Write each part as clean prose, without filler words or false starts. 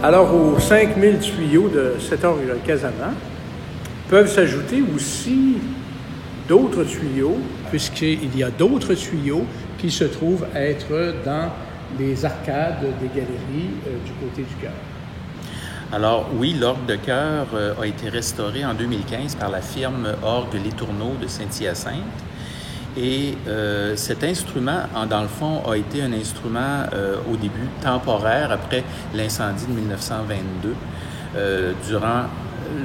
Alors, aux 5000 tuyaux de cet orgue-casaman peuvent s'ajouter aussi d'autres tuyaux, puisqu'il y a d'autres tuyaux qui se trouvent être dans les arcades des galeries du côté du chœur. Alors oui, l'orgue de chœur a été restauré en 2015 par la firme Orgue Les Tourneaux de Saint-Hyacinthe. Et cet instrument, dans le fond, a été un instrument au début temporaire après l'incendie de 1922, durant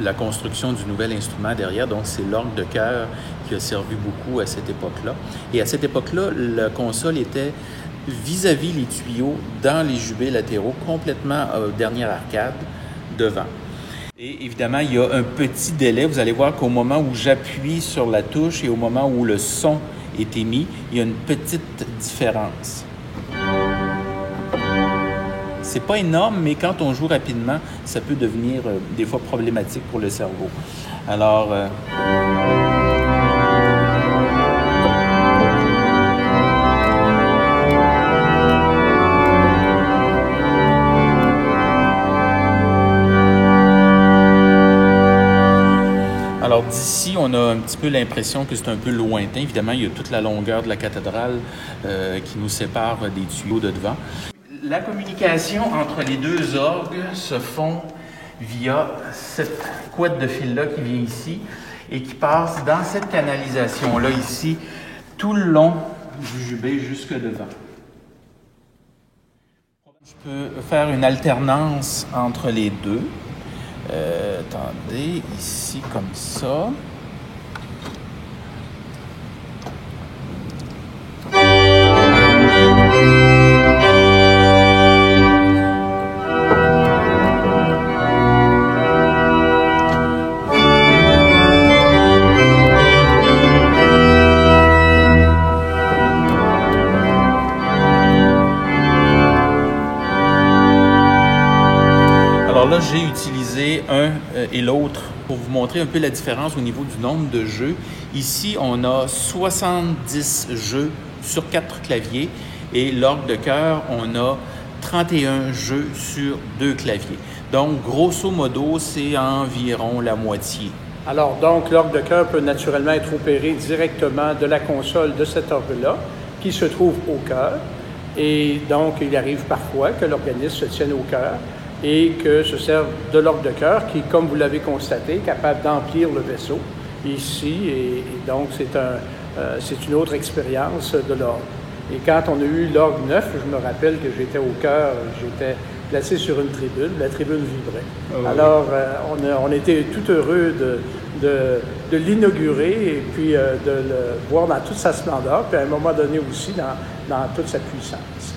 la construction du nouvel instrument derrière. Donc, c'est l'orgue de chœur qui a servi beaucoup à cette époque-là. Et à cette époque-là, la console était vis-à-vis les tuyaux dans les jubés latéraux, complètement dernière arcade, devant. Et évidemment, il y a un petit délai. Vous allez voir qu'au moment où j'appuie sur la touche et au moment où le son est émis, il y a une petite différence. C'est pas énorme, mais quand on joue rapidement, ça peut devenir des fois problématique pour le cerveau. Alors, d'ici, on a un petit peu l'impression que c'est un peu lointain. Évidemment, il y a toute la longueur de la cathédrale qui nous sépare des tuyaux de devant. La communication entre les deux orgues se font via cette couette de fil-là qui vient ici et qui passe dans cette canalisation-là ici, tout le long du jubé jusque devant. Je peux faire une alternance entre les deux. Attendez, ici comme ça. Alors là, j'ai utilisé un et l'autre pour vous montrer un peu la différence au niveau du nombre de jeux. Ici, on a 70 jeux sur 4 claviers et l'orgue de chœur, on a 31 jeux sur 2 claviers. Donc, grosso modo, c'est environ la moitié. Alors, donc, l'orgue de chœur peut naturellement être opéré directement de la console de cet orgue-là, qui se trouve au chœur. Et donc, il arrive parfois que l'organiste se tienne au chœur et que se serve de l'orgue de chœur qui, comme vous l'avez constaté, est capable d'emplir le vaisseau ici. Et donc, c'est une autre expérience de l'orgue. Et quand on a eu l'orgue neuf, je me rappelle que j'étais au chœur, j'étais placé sur une tribune, la tribune vibrait. Oh, alors, on était tout heureux de l'inaugurer et puis de le voir dans toute sa splendeur, puis à un moment donné aussi dans toute sa puissance.